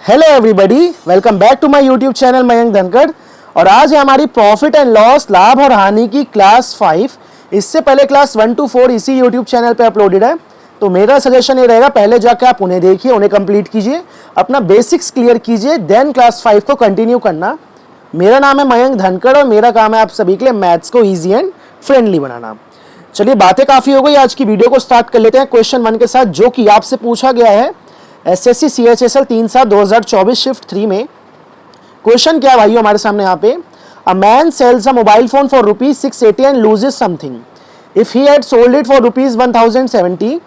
Hello everybody, welcome back to my YouTube channel Mayank Dhankhar. और आज है हमारी प्रॉफिट एंड लॉस, लाभ और हानि की क्लास 5। इससे पहले क्लास 1 to 4 इसी यूट्यूब चैनल पे अपलोडेड है। तो मेरा सजेशन ये रहेगा, पहले जाकर आप उन्हें देखिए, उन्हें कंप्लीट कीजिए, अपना बेसिक्स क्लियर कीजिए, देन क्लास 5 को कंटिन्यू करना। मेरा नाम है मयंक धनखड़ और मेरा काम है आप सभी के लिए मैथ्स को ईजी एंड फ्रेंडली बनाना। चलिए, बातें काफ़ी हो गई, आज की वीडियो को स्टार्ट कर लेते हैं क्वेश्चन 1 के साथ, जो कि आपसे पूछा गया है एसएससी CHSL 3/7/2024 शिफ्ट 3 में। क्वेश्चन क्या भाइयों हमारे सामने यहाँ पे, a man sells a mobile phone for ₹680 and loses something. If he had sold it for ₹1070,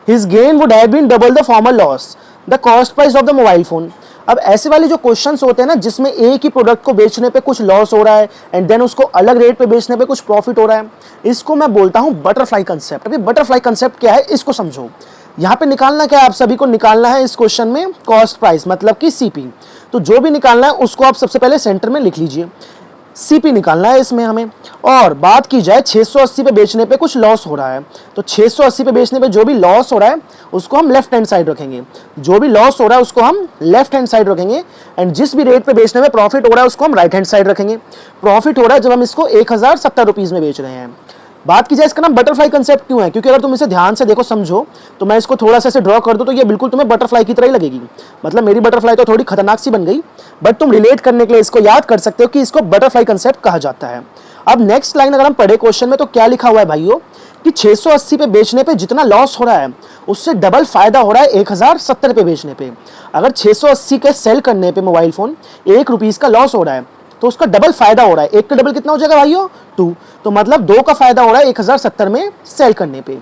his gain would have been double the former loss. The cost price of the mobile phone. अब ऐसे वाले जो questions होते हैं ना, जिसमें एक ही product को बेचने पे कुछ लॉस हो रहा है एंड देन उसको अलग रेट पे बेचने पे कुछ प्रॉफिट हो रहा है, इसको मैं बोलता हूँ बटरफ्लाई कंसेप्ट। अभी बटरफ्लाई कंसेप्ट क्या है, इसको समझो। यहाँ पे निकालना क्या है, आप सभी को निकालना है इस क्वेश्चन में कॉस्ट प्राइस, मतलब कि सीपी। तो जो भी निकालना है उसको आप सबसे पहले सेंटर में लिख लीजिए, सीपी निकालना है इसमें हमें। और बात की जाए 680 पे बेचने पे कुछ लॉस हो रहा है, तो 680 पे बेचने पे जो भी लॉस हो रहा है उसको हम लेफ्ट हैंड साइड रखेंगे, जो भी लॉस हो रहा है उसको हम लेफ्ट हैंड साइड रखेंगे। एंड जिस भी रेट पे बेचने में प्रॉफिट हो रहा है उसको हम राइट हैंड साइड रखेंगे। प्रॉफिट हो रहा है जब हम इसको 1070 रुपीज़ में बेच रहे हैं। बात की जाए इसका नाम बटरफ्लाई कंसेप्ट क्यों है, क्योंकि अगर तुम इसे ध्यान से देखो, समझो, तो मैं इसको थोड़ा सा ऐसे ड्रॉ कर दूं तो ये बिल्कुल तुम्हें बटरफ्लाई की तरह ही लगेगी। मतलब मेरी बटरफ्लाई तो थोड़ी खतरनाक सी बन गई, बट तुम रिलेट करने के लिए इसको याद कर सकते हो कि इसको बटरफ्लाई कंसेप्ट कहा जाता है। अब नेक्स्ट लाइन अगर हम पढ़े क्वेश्चन में, तो क्या लिखा हुआ है भाइयों कि 680 पे बेचने पे जितना लॉस हो रहा है उससे डबल फायदा हो रहा है 1070 पे बेचने पे। अगर 680 के सेल करने पे मोबाइल फोन ₹1 का लॉस हो रहा है तो उसका डबल फायदा हो रहा है। एक का डबल कितना हो जाएगा भाइयों, 2। तो मतलब 2 का फायदा हो रहा है 1070 में सेल करने पे।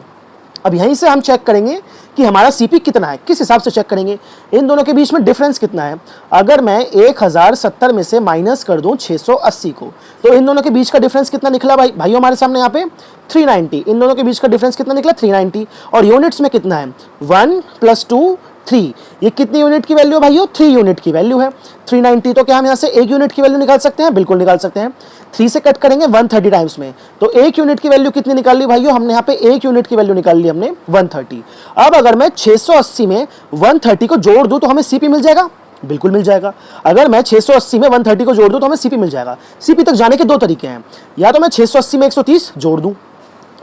अब यहीं से हम चेक करेंगे कि हमारा सीपी कितना है। किस हिसाब से चेक करेंगे, इन दोनों के बीच में डिफरेंस कितना है। अगर मैं 1070 में से माइनस कर दूं 680 को, तो इन दोनों के बीच का डिफरेंस कितना निकला भाइयों हमारे सामने यहाँ पे 390। इन दोनों के बीच का डिफरेंस कितना निकला 390। और यूनिट्स में कितना है 1 + 2 3। ये कितनी यूनिट की वैल्यू है भाइयों, 3 यूनिट की वैल्यू है 390। तो क्या हम यहाँ से 1 यूनिट की वैल्यू निकाल सकते हैं, बिल्कुल निकाल सकते हैं। 3 से कट करेंगे 130 टाइम्स में, तो 1 यूनिट की वैल्यू कितनी निकाल ली भाइयों हमने, यहाँ पे 1 यूनिट की वैल्यू निकाल ली हमने 130। अब अगर मैं 680 में 130 को जोड़ दूं तो हमें सीपी मिल जाएगा, बिल्कुल मिल जाएगा। अगर मैं 680 में 130 को जोड़ दूं तो हमें सीपी मिल जाएगा। सीपी तक जाने के दो तरीके हैं, या तो मैं 680 में 130 जोड़ दूं,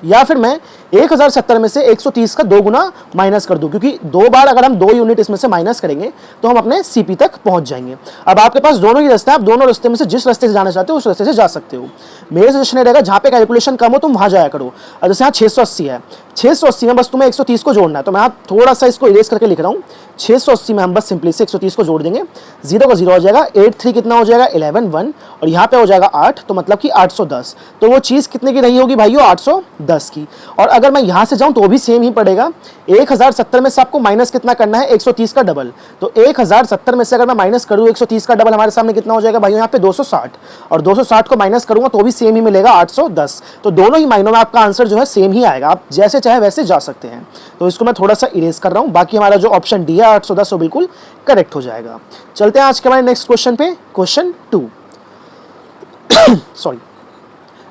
या फिर मैं 1070 में से 130 का 2 गुना माइनस कर दूं, क्योंकि 2 बार अगर हम 2 यूनिट इसमें से माइनस करेंगे तो हम अपने सीपी तक पहुंच जाएंगे। अब आपके पास दोनों ही रास्ते हैं, आप दोनों रास्ते में से जिस रास्ते से जाना चाहते हो उस रास्ते से जा सकते हो। मेरे सजेशन रहेगा जहां पे कैलकुलेशन कम हो तुम वहां जाया करो। अब जैसे यहाँ 680 है, 680 में बस तुम्हें 130 को जोड़ना है, तो मैं यहाँ थोड़ा सा इसको इरेज करके लिख रहा हूँ। 680 में हम बस सिंपली से 130 को जोड़ देंगे, 0 का 0 हो जाएगा, 8 3 कितना हो जाएगा 11 1, और यहाँ पे हो जाएगा 8, तो मतलब कि 810। तो वो चीज़ कितने की रही होगी भाइयों 810 की। और अगर मैं यहाँ से जाऊँ तो भी सेम ही पड़ेगा। 1070 में से आपको माइनस कितना करना है 130 का डबल, तो 1070 में से अगर मैं माइनस करूँ 130 का डबल, हमारे सामने कितना हो जाएगा भाइयों यहाँ पे 260, और 260 को माइनस करूँगा तो भी सेम ही मिलेगा 810। तो दोनों ही मायनों में आपका आंसर जो है सेम ही आएगा, आप जैसे चाहे वैसे जा सकते हैं। तो इसको मैं थोड़ा सा इरेज कर रहा हूँ, बाकी हमारा जो ऑप्शन डी है 810 वो बिल्कुल करेक्ट हो जाएगा। चलते हैं आज के हमारे नेक्स्ट क्वेश्चन पे, question 2। Sorry,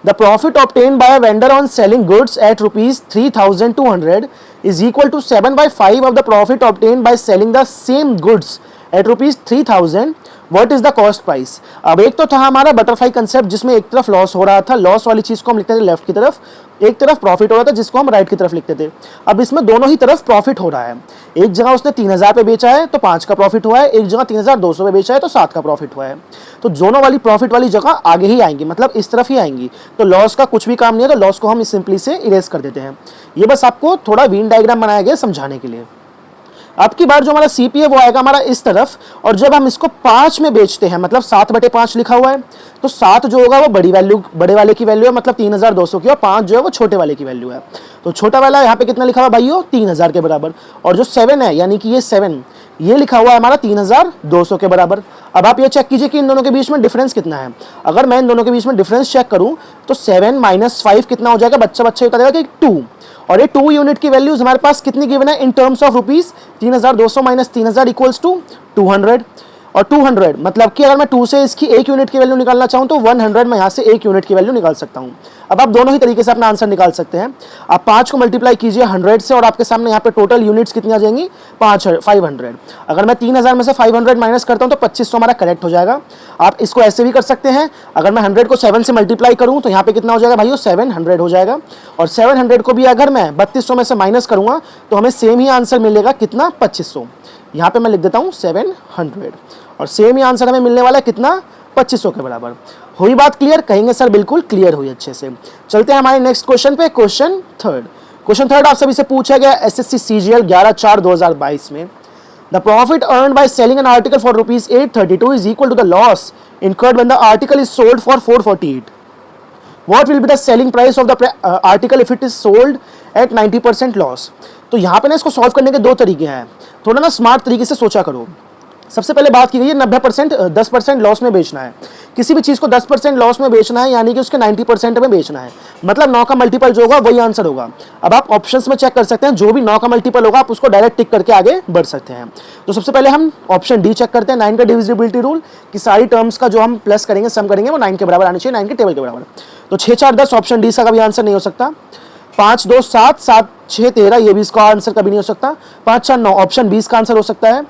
the profit obtained by a vendor on selling goods at ₹3,200 is equal to 7/5 of the profit obtained by selling the same goods at ₹3,000. What is the cost price? अब एक तो था हमारा butterfly concept, जिसमें एक तरफ loss हो रहा था, लॉस वाली चीज़ को हम लिखते थे लेफ्ट की तरफ, एक तरफ प्रॉफिट हो रहा था जिसको हम राइट की तरफ लिखते थे। अब इसमें दोनों ही तरफ प्रॉफिट हो रहा है। एक जगह उसने 3000 पे बेचा है तो 5 का प्रॉफिट हुआ है, एक जगह 3200 पे बेचा है तो 7 का प्रॉफिट हुआ है। तो दोनों वाली प्रॉफिट वाली जगह आगे ही आएंगी, मतलब इस तरफ ही आएंगी। तो लॉस का कुछ भी काम नहीं है, तो लॉस को हम सिंपली से इरेज कर देते हैं। ये बस आपको थोड़ा वेन डायग्राम बनाया गया समझाने के लिए। अब की बार जो हमारा सीपी है वो आएगा हमारा इस तरफ, और जब हम इसको 5 में बेचते हैं, मतलब 7/5 लिखा हुआ है, तो 7 जो होगा वो बड़े वाले की वैल्यू है, मतलब 3200 की, और 5 जो है वो छोटे वाले की वैल्यू है। तो छोटा वाला यहाँ पे कितना लिखा हुआ है भाइयों 3000 के बराबर, और जो 7 है यानी कि ये 7 ये लिखा हुआ है हमारा 3200 के बराबर। अब आप ये चेक कीजिए कि इन दोनों के बीच में डिफरेंस कितना है। अगर मैं इन दोनों के बीच में डिफरेंस चेक करूं तो 7 - 5 कितना हो जाएगा, बच्चा बता देगा कि 2। और ये 2 यूनिट की वैल्यूज हमारे पास कितनी गिवन है इन टर्म्स ऑफ रुपीज, 3200 - 3000 = 200। और 200, मतलब कि अगर मैं 2 से इसकी 1 यूनिट की वैल्यू निकालना चाहूँ तो 100 मैं यहाँ से 1 यूनिट की वैल्यू निकाल सकता हूँ। अब आप दोनों ही तरीके से अपना आंसर निकाल सकते हैं। आप 5 को मल्टीप्लाई कीजिए 100 से और आपके सामने यहाँ पे टोटल यूनिट्स कितनी आ जाएंगी, 500। अगर मैं 3000 में से 500 माइनस करता हूँ तो 2500 हमारा करेक्ट हो जाएगा। आप इसको ऐसे भी कर सकते हैं, अगर मैं 100 को 7 से मल्टीप्लाई करूँ तो यहाँ पे कितना हो जाएगा भाई, 700 हो जाएगा। और 700 को भी अगर मैं 3200 में से माइनस करूँगा तो हमें सेम ही आंसर मिलेगा, कितना, 2500। यहाँ पे मैं लिख देता हूँ 700 और सेम ही आंसर हमें मिलने वाला है कितना, 2500 के बराबर। हुई बात क्लियर? कहेंगे सर बिल्कुल क्लियर हुई अच्छे से। चलते हैं हमारे नेक्स्ट क्वेश्चन पे, क्वेश्चन थर्ड आप सभी से पूछा गया एसएससी सीजीएल 11/4/2022 में। The profit earned by selling an article for ₹832 is equal to the loss incurred when the article is sold for 448. What will be the selling price of the article if it is sold at 90% loss? तो यहाँ पे ना इसको solve करने के दो तरीके हैं, थोड़ा ना स्मार्ट तरीके से सोचा करो। सबसे पहले बात की गई है 90%, 10% लॉस में बेचना है। किसी भी चीज़ को 10% लॉस में बेचना है, यानी कि उसके 90% में बेचना है, मतलब 9 का मल्टीपल जो होगा वही आंसर होगा। अब आप ऑप्शंस में चेक कर सकते हैं, जो भी 9 का मल्टीपल होगा आप उसको डायरेक्ट टिक करके आगे बढ़ सकते हैं। तो सबसे पहले हम ऑप्शन डी चेक करते हैं, 9 का डिविजिबिलिटी रूल, कि सारी टर्म्स का जो हम प्लस करेंगे, सम करेंगे, वो 9 के बराबर आनी चाहिए, 9 के टेबल के बराबर। तो 6 4 10 ऑप्शन डी सा कभी आंसर नहीं हो सकता। 5 2 7 7 6 13 ये भी इसका आंसर कभी नहीं हो सकता। 5 4 9 ऑप्शन 20 का आंसर हो सकता है।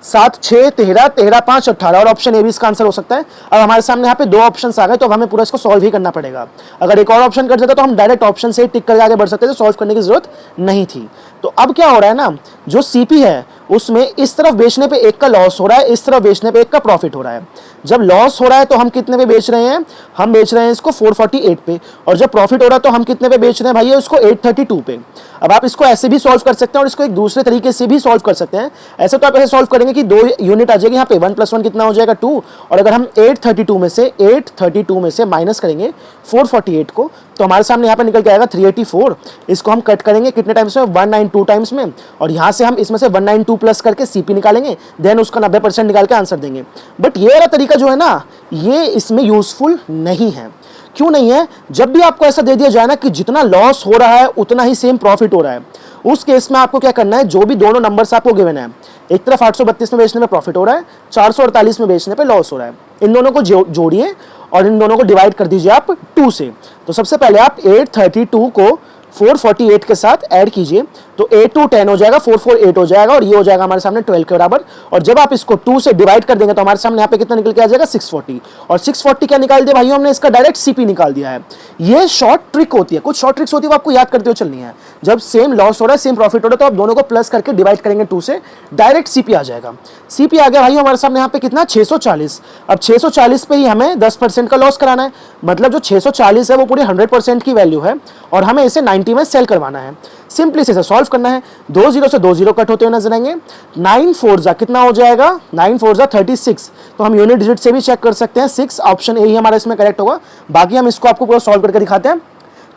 7 6 13 13 5 18 और ऑप्शन ए भी इसका आंसर हो सकता है। अब हमारे सामने यहाँ पे दो ऑप्शन आ गए तो अब हमें पूरा इसको सॉल्व ही करना पड़ेगा। अगर एक और ऑप्शन कर देता तो हम डायरेक्ट ऑप्शन से टिक करके आगे बढ़ सकते थे, सॉल्व करने की जरूरत नहीं थी। तो अब क्या हो रहा है ना, जो सीपी है उसमें इस तरफ बेचने पे 1 का लॉस हो रहा है, इस तरफ बेचने पे 1 का प्रॉफिट हो रहा है। जब लॉस हो रहा है तो हम कितने पे बेच रहे हैं, हम बेच रहे हैं इसको 448 पे, और जब प्रॉफिट हो रहा है तो हम कितने पे बेच रहे हैं भाई, इसको 832 पे। अब आप इसको ऐसे भी सॉल्व कर सकते हैं और इसको एक दूसरे तरीके से भी सॉल्व कर सकते हैं। ऐसे तो आप ऐसे सॉल्व करेंगे कि 2 यूनिट आ जाएगी यहाँ पे, 1 + 1 कितना हो जाएगा 2, और अगर हम 832 में से माइनस करेंगे 448 को तो हमारे सामने यहाँ पे निकल के आएगा 384। इसको हम कट करेंगे कितने टाइम्स में, 192 टाइम्स में, और यहाँ से हम इसमें से 192 प्लस करके सीपी निकालेंगे, देन उसका 90% निकाल के आंसर देंगे। बट ये वाला तरीका जो है ना, ये इसमें यूजफुल नहीं है। क्यों नहीं है? जब भी आपको ऐसा दे दिया जाए ना कि जितना लॉस हो रहा है उतना ही सेम प्रॉफिट हो रहा है, उस केस में आपको क्या करना है, जो भी दोनों नंबर्स आपको गिवन है, एक तरफ 832 में बेचने में प्रॉफिट हो रहा है, 448 में बेचने पे लॉस हो रहा है, इन दोनों को जोड़िए और इन दोनों को डिवाइड कर दीजिए आप 2 से। तो सबसे पहले आप 832 को 448 के साथ ऐड कीजिए तो 8 2 10 हो जाएगा, 448 हो जाएगा, और ये हो जाएगा हमारे सामने 12 के बराबर। और जब आप इसको 2 से डिवाइड कर देंगे तो हमारे सामने यहाँ पे कितना निकल के आ जाएगा, 640। और 640 क्या निकाल दिया भाई, हमने इसका डायरेक्ट सीपी निकाल दिया है। ये शॉर्ट ट्रिक होती है, कुछ शॉर्ट ट्रिक्स होती है वो आपको याद करते हुए चलनी है। जब सेम लॉस हो रहा है, सेम प्रॉफिट हो रहा है, तो आप दोनों को प्लस करके डिवाइड करेंगे 2 से, डायरेक्ट सीपी आ जाएगा। सीपी आ गया भाई हमारे सामने यहाँ पे कितना, 640। अब 640 पे ही हमें 10% का लॉस कराना है, मतलब जो 640 है वो पूरी 100% की वैल्यू है और हमें इसे 90 में सेल करवाना है। सिंपली इसे सॉल्व करना है, 2 0 से 2 0 कट होते हुए नजर आएंगे। 9 4 जा कितना हो जाएगा, 9 4 जा 36। तो हम यूनिट डिजिट से भी चेक कर सकते हैं, 6 ऑप्शन ए ही हमारा इसमें करेक्ट होगा। बाकी हम इसको आपको पूरा सॉल्व करके दिखाते हैं।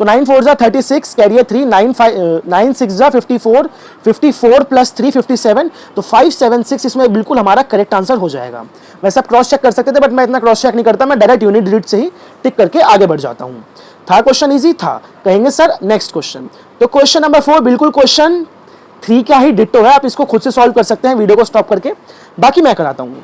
तो 9 4 जा 36, कैरियर 3, 9 6 जा 54, 54 + 3 57, तो 576 इसमें बिल्कुल हमारा करेक्ट आंसर हो जाएगा। वैसे आप क्रॉस चेक कर सकते थे, बट मैं इतना क्रॉस चेक नहीं करता, मैं डायरेक्ट यूनिट डिजिट से ही टिक करके आगे बढ़ जाता हूँ। था क्वेश्चन इजी था? कहेंगे सर नेक्स्ट क्वेश्चन। तो क्वेश्चन नंबर 4 बिल्कुल क्वेश्चन 3 का ही डिट्टो है, आप इसको खुद से सॉल्व कर सकते हैं वीडियो को स्टॉप करके, बाकी मैं कराता हूँ।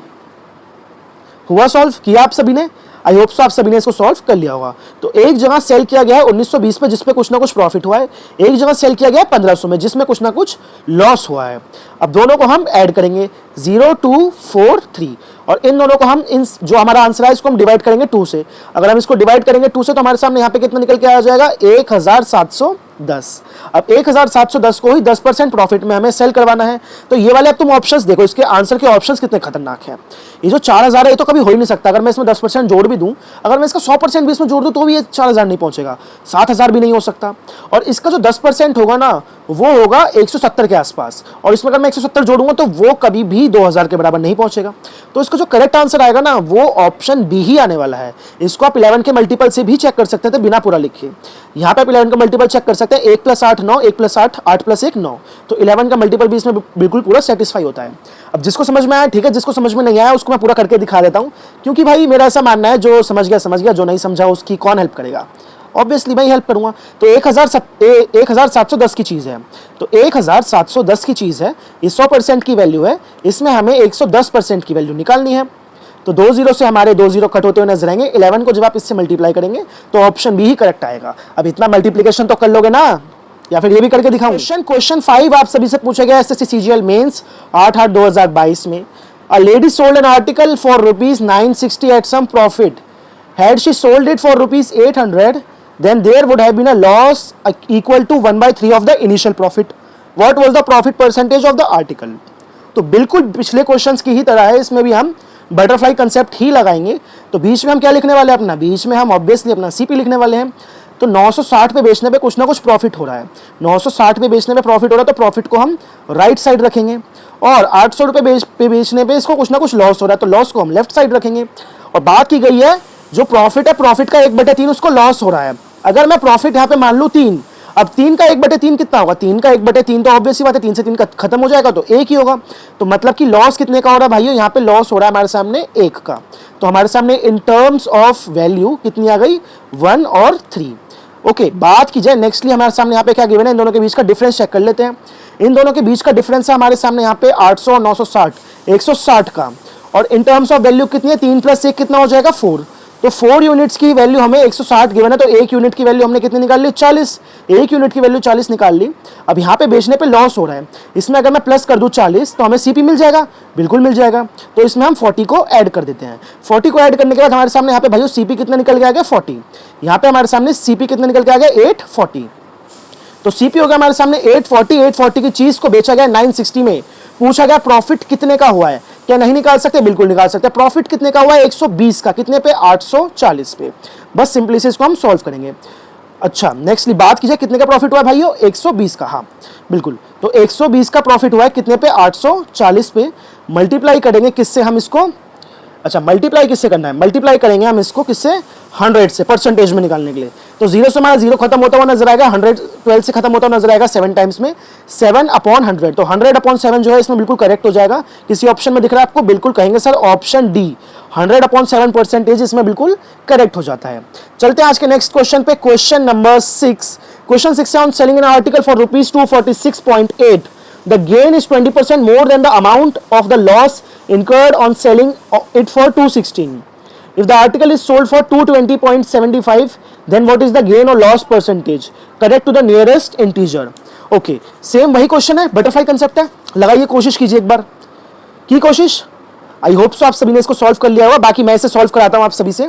हुआ सॉल्व किया आप सभी ने? आई होप सो आप सभी ने इसको सॉल्व कर लिया होगा। तो एक जगह सेल किया गया है 1920 पे, जिसपे कुछ ना कुछ प्रॉफिट हुआ है, एक जगह सेल किया गया है 1500 में, जिसमें कुछ ना कुछ लॉस हुआ है। अब दोनों को हम ऐड करेंगे 0 2 4 3, और इन दोनों को हम इन जो हमारा आंसर है इसको हम डिवाइड करेंगे 2 से। अगर हम इसको डिवाइड करेंगे 2 से तो हमारे सामने यहाँ पे कितना निकल के आ जाएगा, 1710। अब 1710 को ही 10% प्रॉफिट में हमें सेल करवाना है। तो ये वाले अब तुम ऑप्शंस देखो, इसके आंसर के ऑप्शंस कितने खतरनाक हैं। ये जो 4000 है ये तो कभी हो ही नहीं सकता। अगर मैं इसमें 10% जोड़ भी दूं, अगर मैं इसका 100% भी इसमें जोड़ दूं तो भी ये 4000 नहीं पहुंचेगा, 7000 भी नहीं हो सकता। और इसका जो 10% होगा ना वो होगा 170 के आसपास, और इसमें अगर मैं 170 जोड़ूंगा तो वो कभी भी 2000 के बराबर नहीं पहुंचेगा। तो इसका जो करेक्ट आंसर आएगा ना वो ऑप्शन बी ही आने वाला है। इसको आप 11 के मल्टीपल से भी चेक कर सकते थे बिना पूरा लिखे। यहाँ पे आप 11 का मल्टीपल चेक कर सकते हैं, 1 + 8 9, 1 + 8 8 + 1 9, तो 11 का मल्टीपल भी इसमें बिल्कुल पूरा सेटिस्फाई होता है। अब जिसको समझ में आया ठीक है, जिसको समझ में नहीं आया उसको मैं पूरा करके दिखा देता हूँ, क्योंकि भाई मेरा ऐसा मानना है जो समझ गया, जो नहीं समझा उसकी कौन हेल्प करेगा। ऑब्वियसली मैं हेल्प करूँगा। तो 1710 की चीज़ है, तो 1710 की चीज़ है, ये 100% की वैल्यू है, इसमें हमें 110% की वैल्यू निकालनी है। तो 2 जीरो से हमारे 2 जीरो कट होते हुए नजर आएंगे। 11 को जब आप इससे मल्टीप्लाई करेंगे तो ऑप्शन बी ही करेक्ट आएगा। अब इतना मल्टीप्लिकेशन तो कर लोगे ना, या फिर ये भी करके दिखाऊं। क्वेश्चन 5 आप सभी से पूछा गया एसएससी सीजीएल मेंस 8/8/2022 में। A lady sold an article for ₹960 at some profit. Had she sold it for ₹800, then there would have been a loss equal to 1/3 of the initial profit. What was the profit percentage of the article? तो बिल्कुल पिछले questions की ही तरह है, इसमें भी हम butterfly concept ही लगाएंगे। तो बीच में हम क्या लिखने वाले हैं अपना, बीच में हम ऑब्वियसली अपना सीपी लिखने वाले हैं। तो 960 पे बेचने पे कुछ ना कुछ प्रॉफिट हो रहा है, 960 पे बेचने पे प्रॉफिट हो रहा है, तो प्रॉफिट को हम राइट साइड रखेंगे। और 800 रुपये पे बेचने पे इसको कुछ ना कुछ लॉस हो रहा है, तो लॉस को हम लेफ्ट साइड रखेंगे। और बात की गई है जो प्रॉफिट है, प्रॉफिट का 1/3 उसको लॉस हो रहा है। अगर मैं प्रॉफिट यहाँ पे मान लूँ 3, अब 3 का 1/3 कितना होगा, 3 का 1/3 तो ऑब्वियसली बात है 3 से 3 का खत्म हो जाएगा, तो 1 ही होगा। तो मतलब कि लॉस कितने का हो रहा है भाइयों, यहाँ पे लॉस हो रहा है हमारे सामने 1 का। तो हमारे सामने इन टर्म्स ऑफ वैल्यू कितनी आ गई, 1 और 3। ओके, बात की जाए नेक्स्टली हमारे सामने यहाँ पे क्या गिवन है, इन दोनों के बीच का डिफरेंस चेक कर लेते हैं। इन दोनों के बीच का डिफरेंस है हमारे सामने यहाँ पे 800 और 960, 160 का। और इन टर्म्स ऑफ वैल्यू कितनी है, 3 + 1 कितना हो जाएगा 4। तो 4 यूनिट्स की वैल्यू हमें 160 गिवन है, तो 1 यूनिट की वैल्यू हमने कितनी निकाल ली, 40। 1 यूनिट की वैल्यू 40 निकाल ली। अब यहाँ पे बेचने पे लॉस हो रहा है, इसमें अगर मैं प्लस कर दूँ 40 तो हमें सीपी मिल जाएगा, बिल्कुल मिल जाएगा। तो इसमें हम 40 को ऐड कर देते हैं। 40 को ऐड करने के बाद हमारे सामने यहाँ पे भाई सीपी कितना निकल के आ गया, 40। यहाँ पे हमारे सामने सीपी कितना निकल के आ गया, 840। तो सीपी हो गया हमारे सामने 840 की चीज को बेचा गया 960 में। पूछा गया प्रॉफिट कितने का हुआ है, क्या नहीं निकाल सकते, बिल्कुल निकाल सकते। प्रॉफिट कितने का हुआ है, 120 का, कितने पे, 840 पे। बस सिंपली से इसको हम सॉल्व करेंगे। अच्छा, नेक्स्टली बात कीजिए कितने का प्रॉफिट हुआ है भाइयों, 120 का, हाँ बिल्कुल। तो 120 का प्रॉफिट हुआ है कितने पे, 840 पे। मल्टीप्लाई करेंगे किससे हम इसको, अच्छा मल्टीप्लाई किससे करना है, मल्टीप्लाई करेंगे हम इसको किससे, 100 से, परसेंटेज में निकालने के लिए। तो 0 से हमारा 0 खत्म होता हुआ नजर आएगा, 112 से खत्म होता हुआ नजर आएगा 7 टाइम्स में, 7/100। तो 100/7 जो है इसमें बिल्कुल करेक्ट हो जाएगा। किसी ऑप्शन में दिख रहा है आपको, बिल्कुल कहेंगे सर ऑप्शन डी, 100/7 परसेंटेज इसमें बिल्कुल करेक्ट हो जाता है। चलते हैं आज के नेक्स्ट क्वेश्चन पे, क्वेश्चन नंबर 6। क्वेश्चन 6 है on selling an article for ₹246.8. The gain is 20% more than the amount of the loss incurred on selling it for 216. If the article is sold for 220.75, then what is the gain or loss percentage? Correct to the nearest integer. Okay, same वही question है, butterfly concept है। लगाइए, कोशिश कीजिए एक बार की कोशिश। I hope so आप सभी ने इसको सॉल्व कर लिया होगा, बाकी मैं इसे सॉल्व कराता हूं आप सभी से।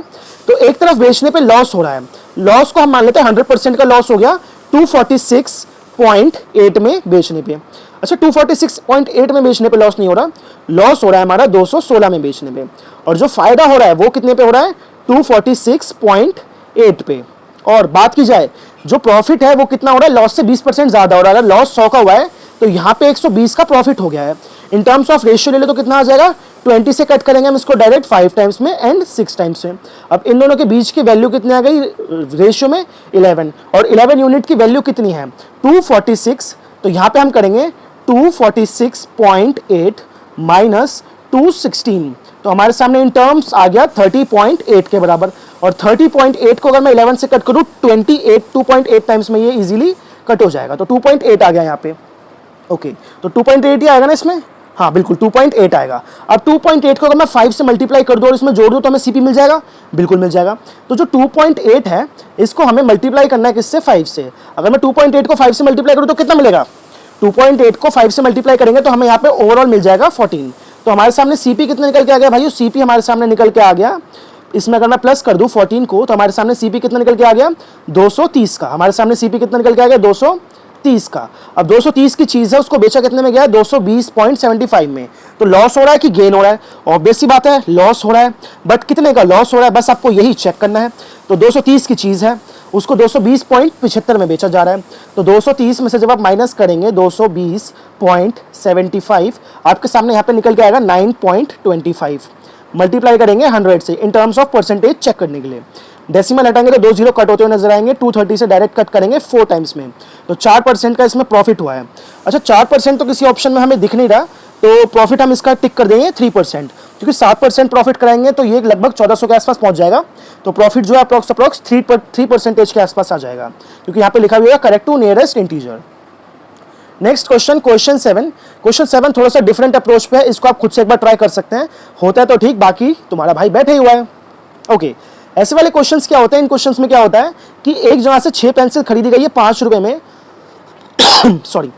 तो एक तरफ बेचने पे लॉस हो रहा है, लॉस को हम मान लेते हैं 100% का लॉस हो गया 246.8 में बेचने पे। अच्छा, 246.8 में बेचने पे लॉस नहीं हो रहा, लॉस हो रहा है हमारा 216 में बेचने पे। और जो फायदा हो रहा है वो कितने पे हो रहा है, 246.8 पे। और बात की जाए जो प्रॉफिट है वो कितना हो रहा है, लॉस से 20% ज्यादा हो रहा है। लॉस 100 का हुआ है तो यहाँ पे 120 का प्रॉफिट हो गया है। इन टर्म्स ऑफ रेशियो ले लो तो कितना आ जाएगा, 20 से कट करेंगे हम इसको डायरेक्ट 5 टाइम्स में एंड 6 टाइम्स में। अब इन दोनों के बीच की वैल्यू कितनी आ गई रेशियो में, 11। और 11 यूनिट की वैल्यू कितनी है, 246। तो यहाँ पे हम करेंगे 246.8 माइनस 216, तो हमारे सामने इन टर्म्स आ गया 30.8 के बराबर। और 30.8 को अगर मैं 11 से कट करूँ 2.8 टाइम्स में ये इजीली कट हो जाएगा। तो 2.8 आ गया यहाँ पे। ओके, तो 2.8 ही आएगा ना इसमें, हाँ बिल्कुल 2.8 आएगा। अब 2.8 को अगर मैं 5 से मल्टीप्लाई कर दूँ और इसमें जोड़ दूँ तो हमें सीपी मिल जाएगा, बिल्कुल मिल जाएगा। तो जो 2.8 है इसको हमें मल्टीप्लाई करना है किससे, 5 से। अगर मैं 2.8 को 5 से मल्टीप्लाई करूँ तो कितना मिलेगा, 2.8 को 5 से मल्टीप्लाई करेंगे तो हमें यहाँ पे ओवरऑल मिल जाएगा 14। तो हमारे सामने सीपी कितना निकल के आ गया भाई, सीपी हमारे सामने निकल के आ गया, इसमें अगर मैं प्लस कर दूं 14 को तो हमारे सामने सीपी कितना निकल के आ गया, 230 का। हमारे सामने सीपी कितना निकल के आ गया, 230 का। अब 230 की चीज है उसको बेचा कितने में गया, 220.75 में। तो लॉस हो रहा है कि गेन हो रहा है, ऑब्वियस सी बात है लॉस हो रहा है, बट कितने का लॉस हो रहा है बस आपको यही चेक करना है। तो 230 की चीज है उसको 220.75 में बेचा जा रहा है। तो 230 में से जब आप माइनस करेंगे 220.75 आपके सामने यहाँ पे निकल के आएगा 9.25। मल्टीप्लाई करेंगे 100 से in terms of percentage check करने के लिए। डेसिमल हटाएंगे तो 2 जीरो कट होते हुए नजर आएंगे। 230 से डायरेक्ट कट करेंगे 4 टाइम्स में, तो 4% का इसमें प्रॉफिट हुआ है। अच्छा 4% तो किसी ऑप्शन में हमें दिख नहीं रहा, तो प्रॉफिट हम इसका टिक कर देंगे 3%, क्योंकि 7% प्रॉफिट कराएंगे तो ये लगभग 1400 के आसपास पहुंच जाएगा। तो प्रॉफिट जो है अप्रोक्स 3% के आसपास आ जाएगा, क्योंकि यहाँ पे लिखा हुआ है correct to nearest integer. Next question 7 थोड़ा सा डिफरेंट अप्रोच पे है, इसको आप खुद से एक बार ट्राई कर सकते हैं, होता है तो ठीक, बाकी तुम्हारा भाई बैठे ही हुआ है। ओके, ऐसे वाले क्वेश्चंस क्या होते हैं, इन क्वेश्चंस में क्या होता है कि एक जगह से 6 पेंसिल खरीदी गई है 5 रुपए में सॉरी,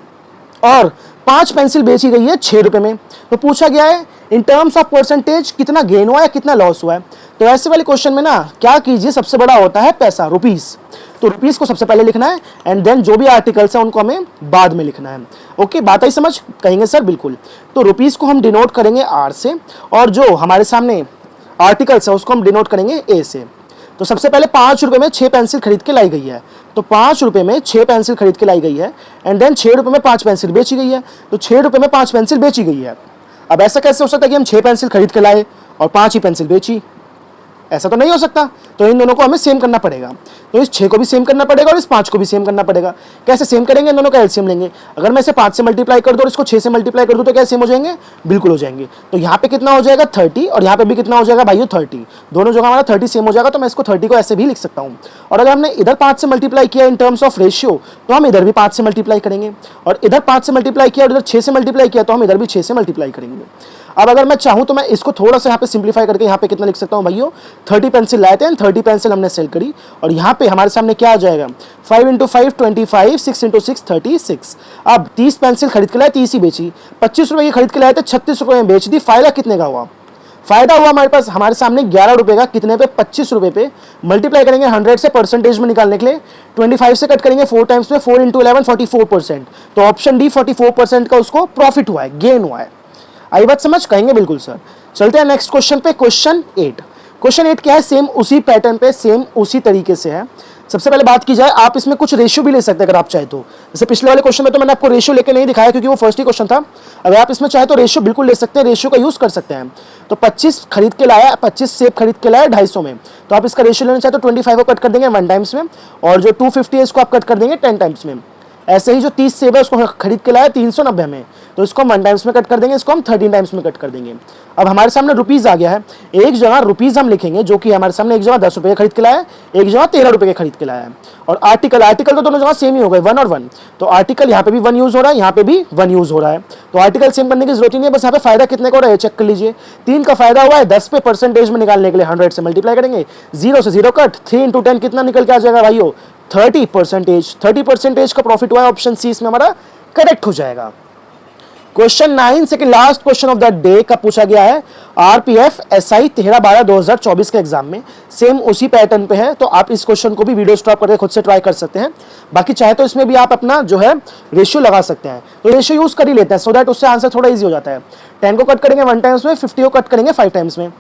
और 5 पेंसिल बेची गई है 6 रुपए में। तो पूछा गया है इन टर्म्स ऑफ परसेंटेज कितना गेन हुआ है, कितना लॉस हुआ है। तो ऐसे वाले क्वेश्चन में ना क्या कीजिए, सबसे बड़ा होता है पैसा, रुपीस। तो रुपीस को सबसे पहले लिखना है एंड देन जो भी आर्टिकल्स है उनको हमें बाद में लिखना है। ओके, बात आई समझ? कहेंगे सर बिल्कुल। तो रुपीस को हम डिनोट करेंगे आर से, और जो हमारे सामने आर्टिकल्स है उसको हम डिनोट करेंगे ए से। तो सबसे पहले 5 रुपए में 6 पेंसिल खरीद के लाई गई है, तो 5 रुपए में 6 पेंसिल खरीद के लाई गई है एंड देन 6 रुपए में 5 पेंसिल बेची गई है। तो 6 रुपए में 5 पेंसिल बेची गई है। अब ऐसा कैसे हो सकता है कि हम 6 पेंसिल खरीद के लाए और 5 ही पेंसिल बेची? ऐसा तो नहीं हो सकता। तो इन दोनों को हमें सेम करना पड़ेगा। तो इस 6 को भी सेम करना पड़ेगा और इस 5 को भी सेम करना पड़ेगा। कैसे सेम करेंगे? इन दोनों का एलसीएम लेंगे। अगर मैं इसे 5 से मल्टीप्लाई कर दूं और इसको 6 से मल्टीप्लाई कर दूं तो क्या सेम हो जाएंगे? बिल्कुल हो जाएंगे। तो यहाँ पे कितना हो जाएगा? 30, और यहाँ पे भी कितना हो जाएगा भाइयों? 30। दोनों जगह हमारा 30 सेम हो जाएगा, तो मैं इसको 30 को ऐसे भी लिख सकता हूँ। और अगर हमने इधर 5 से मल्टीप्लाई किया इन टर्म्स ऑफ रेशियो, तो हम इधर भी 5 से मल्टीप्लाई करेंगे, और इधर 5 से मल्टीप्लाई किया और इधर 6 से मल्टीप्लाई किया तो हम इधर भी 6 से मल्टीप्लाई करेंगे। अब अगर मैं चाहूं तो मैं इसको थोड़ा सा यहाँ पे सिंप्लीफाई करके यहाँ पे कितना लिख सकता हूँ भाइयों? 30 पेंसिल लाए थे एंड 30 पेंसिल हमने सेल करी, और यहाँ पे हमारे सामने क्या आ जाएगा? 5 × 5 25, 6 × 6 36। अब 30 पेंसिल खरीद के लाए, 30 ही बेची। 25 रुपए की खरीद के लाए थे, 36 रुपए में बेच दी। फायदा कितने का हुआ? फायदा हुआ हमारे पास, हमारे सामने 11 रुपए का। कितने पे? 25 रुपए पे। मल्टीप्लाई करेंगे 100 से परसेंटेज में निकालने के लिए, 25 से कट करेंगे 4 टाइम्स में, 4 × 11 44%। तो ऑप्शन डी 44% का उसको प्रॉफिट हुआ है, गेन हुआ है। आई बात समझ? कहेंगे बिल्कुल सर। चलते हैं नेक्स्ट क्वेश्चन पे, क्वेश्चन 8। क्वेश्चन 8 क्या है? सेम उसी पैटर्न पे, सेम उसी तरीके से है। सबसे पहले बात की जाए, आप इसमें कुछ रेशियो भी ले सकते हैं अगर आप चाहे तो। जैसे पिछले वाले क्वेश्चन में तो मैंने आपको रेशियो लेके नहीं दिखाया क्योंकि वो फर्स्ट ही क्वेश्चन था। अगर आप इसमें चाहे तो रेशियो बिल्कुल ले सकते हैं, रेशियो का यूज कर सकते हैं। तो 25 खरीद के लाया, 25 सेब खरीद के लाया 250 में, तो आप इसका रेशियो लेना चाहे तो 25 को कट कर देंगे 1 टाइम्स में, और जो 250 है इसको आप कट कर देंगे 10 टाइम्स में। ऐसे ही जो 30 सेब है उसको खरीद के लाया 390 में, तो इसको हम 1 टाइम्स में कट कर देंगे, इसको हम 13 टाइम्स में कट कर देंगे। अब हमारे सामने रुपीज आ गया है, एक जगह रुपीज हम लिखेंगे जो कि हमारे सामने एक जगह 10 रुपए खरीद के लाया है, एक जगह 13 रुपए के खरीद के लाया है। और आर्टिकल तो दोनों जगह सेम ही हो गए, 1 और 1। तो आर्टिकल यहाँ पे भी 1 यूज हो रहा है, यहाँ पे भी 1 यूज हो रहा है। तो आर्टिकल सेम करने की जरूरत ही नहीं है, बस यहाँ पे फायदा कितने का हो रहा है चेक कर लीजिए। 3 का फायदा हुआ है, 10 पे परसेंटेज में निकालने के लिए 100 से मल्टीप्लाई करेंगे, 0 से 0 कट, 3 × 10 कितना निकल के आ जाएगा भाइयों? 30%। 30% का प्रॉफिट हुआ है, ऑप्शन सी इसमें हमारा करेक्ट हो जाएगा। Question 9 second last question of the day का पूछा गया है आरपीएफ एसआई 13/12/2024 के एग्जाम में। सेम उसी पैटर्न पे है, तो आप इस क्वेश्चन को भी वीडियो स्टॉप करके खुद से ट्राई कर सकते हैं। बाकी चाहे तो इसमें भी आप अपना जो है रेशियो लगा सकते हैं, तो रेशियो यूज कर ही लेते हैं सो दैट उससे आंसर थोड़ा इजी हो जाता है। 10 को कट करेंगे 1 टाइम्स में, 50 को कट करेंगे 5 टाइम्स में,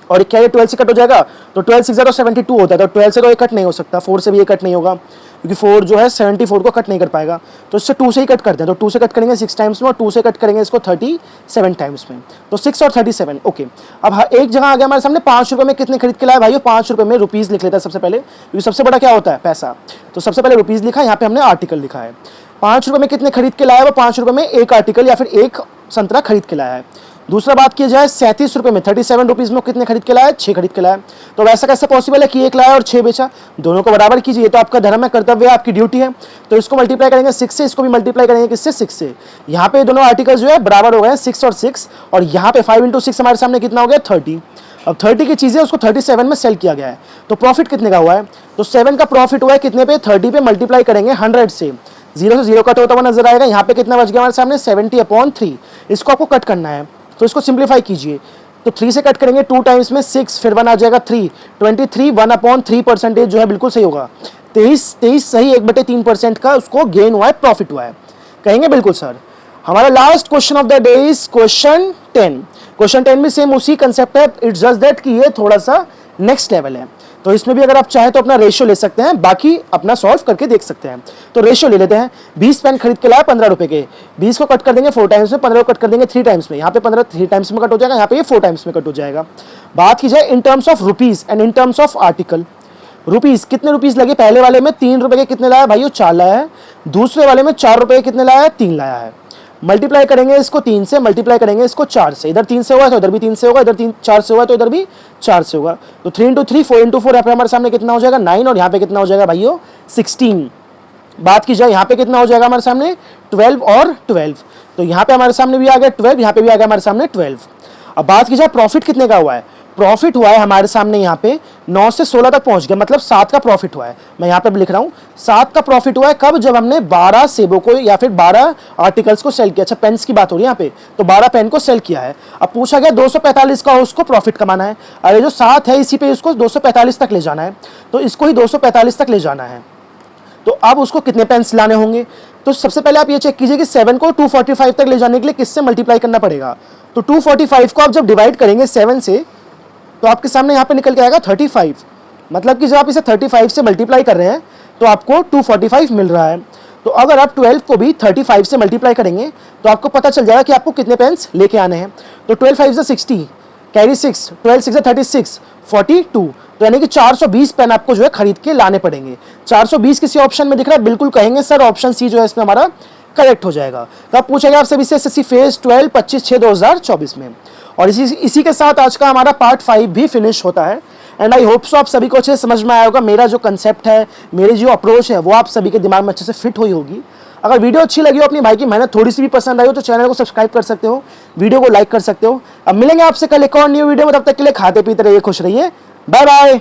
और क्या ये 12 से कट हो जाएगा? तो 12 6 0 72 होता है, तो 12 से तो ये कट नहीं हो सकता, 4 से भी ये कट नहीं होगा क्योंकि 4 जो है 74 को कट नहीं कर पाएगा, तो इससे 2 से ही कट करते हैं। तो 2 से कट करेंगे 6 टाइम्स में, और 2 से कट करेंगे इसको 37 टाइम्स में, तो 6 और 37। ओके, अब एक जगह आ गया हमारे सामने 5 रुपए में कितने खरीद के लाए भाइयों? 5 रुपए में रुपीज लिख लेता है सबसे पहले, क्योंकि सबसे बड़ा क्या होता है? पैसा। तो सबसे पहले रुपीज लिखा, यहाँ पे हमने आर्टिकल लिखा है। 5 रुपए में कितने खरीद के लाया? वो 5 रुपए में एक आर्टिकल या फिर एक संतरा खरीद के लाया है। दूसरा बात की जाए 37 रुपए में, 37 रुपीज में कितने खरीद के लाया? 6 खरीद के लाया। तो वैसा कैसे पॉसिबल है कि 1 लाया और 6 बेचा? दोनों को बराबर कीजिए, तो आपका धर्म है, कर्तव्य है, आपकी ड्यूटी है। तो इसको मल्टीप्लाई करेंगे 6 से, इसको भी मल्टीप्लाई करेंगे किससे? 6 से। यहाँ पे दोनों आर्टिकल्स जो है बराबर हो गए 6 और 6, और यहाँ पे 5 × 6 हमारे सामने कितना हो गया? 30। अब 30 की चीजें उसको 37 में सेल किया गया है, तो प्रॉफिट कितने का हुआ है? तो 7 का प्रॉफिट हुआ है कितने पे? 30 पे मल्टीप्लाई करेंगे 100 से, 0 से 0 कट होता हुआ नजर आएगा। यहाँ पे कितना बच गया हमारे सामने? 70/3। इसको आपको कट करना है, तो इसको सिंप्लीफाई कीजिए। तो 3 से कट करेंगे 2 टाइम्स में 6, फिर 1 आ जाएगा 3, 23 1/3% जो है बिल्कुल सही होगा। 23 सही 1/3% का उसको गेन हुआ है, प्रॉफिट हुआ है। कहेंगे बिल्कुल सर। हमारा last question of the day is question 10। Question 10 भी सेम उसी कंसेप्ट है, इट्स जस्ट दैट कि ये थोड़ा सा नेक्स्ट लेवल है। तो इसमें भी अगर आप चाहें तो अपना रेशियो ले सकते हैं, बाकी अपना सॉल्व करके देख सकते हैं। तो रेशियो ले लेते हैं। 20 पेन खरीद के लाया 15 रुपए के, 20 को कट कर देंगे 4 टाइम्स में, 15 को कट कर देंगे 3 टाइम्स में। यहाँ पे 15 3 टाइम्स में कट हो जाएगा, यहाँ पे ये 4 टाइम्स में कट हो जाएगा। बात की जाए इन terms of rupees and in terms of article. Rupees, कितने रुपीज लगे? पहले वाले में 3 रुपए के कितने लाया भाइयों? 4 लाया है। दूसरे वाले में 4 रुपए के कितने लाया है? 3 लाया है। मल्टीप्लाई करेंगे इसको 3 से, मल्टीप्लाई करेंगे इसको 4 से, इधर 3 से होगा तो इधर भी 3 से होगा, इधर 4 से होगा तो इधर भी 4 से होगा। तो 3 इंटू 3 4 इंटू 4 यहाँ पे हमारे सामने कितना हो जाएगा 9, और यहाँ पे कितना हो जाएगा भाइयों 16। बात की जाए यहाँ पे कितना हो जाएगा हमारे सामने 12 और 12, तो यहाँ पे हमारे सामने भी आ गया 12, यहाँ पे भी आ गया हमारे सामने 12। अब बात की जाए प्रॉफिट कितने का हुआ है, प्रॉफिट हुआ है हमारे सामने यहाँ पे 9 से 16 तक पहुंच गया, मतलब 7 का प्रॉफिट हुआ है। मैं यहाँ पे भी लिख रहा हूँ 7 का प्रॉफिट हुआ है, कब, जब हमने 12 सेबों को या फिर 12 आर्टिकल्स को सेल किया। अच्छा पेन्स की बात हो रही है यहाँ पे, तो 12 पेन को सेल किया है। अब पूछा गया 245 का उसको प्रॉफिट कमाना है, अरे जो 7 है इसी पे इसको 245 तक ले जाना है, तो इसको ही 245 तक ले जाना है। तो अब उसको कितने पेन्स लाने होंगे, तो सबसे पहले आप ये चेक कीजिए कि 7 को 245 तक ले जाने के लिए किससे मल्टीप्लाई करना पड़ेगा। तो 245 को आप जब डिवाइड करेंगे 7 से, तो आपके सामने यहाँ पे निकल के आएगा 35, मतलब कि जब आप इसे 35 से मल्टीप्लाई कर रहे हैं तो आपको 245 मिल रहा है। तो अगर आप 12 को भी 35 से मल्टीप्लाई करेंगे तो आपको पता चल जाएगा कि आपको कितने पेन्स लेके आने हैं। तो 12 5 से 60, कैरी 6, 12 6 से 36, 42, तो यानी कि 420 पेन आपको जो है खरीद के लाने पड़ेंगे। 420 किसी ऑप्शन में दिख रहा है, बिल्कुल कहेंगे सर ऑप्शन सी जो है इसमें हमारा करेक्ट हो जाएगा। कब पूछेगा आपसे BCS फेज 12 25/6/2024 में। और इसी के साथ आज का हमारा पार्ट 5 भी फिनिश होता है। एंड आई होप सो आप सभी को अच्छे से समझ में आया होगा, मेरा जो कंसेप्ट है, मेरी जो अप्रोच है वो आप सभी के दिमाग में अच्छे से फिट हुई होगी। अगर वीडियो अच्छी लगी हो, अपनी भाई की मेहनत थोड़ी सी भी पसंद आई हो, तो चैनल को सब्सक्राइब कर सकते हो, वीडियो को लाइक कर सकते हो। अब मिलेंगे आपसे कल एक और न्यू वीडियो में, तब तक के लिए खाते पीते रहिए, खुश रहिए, बाय बाय।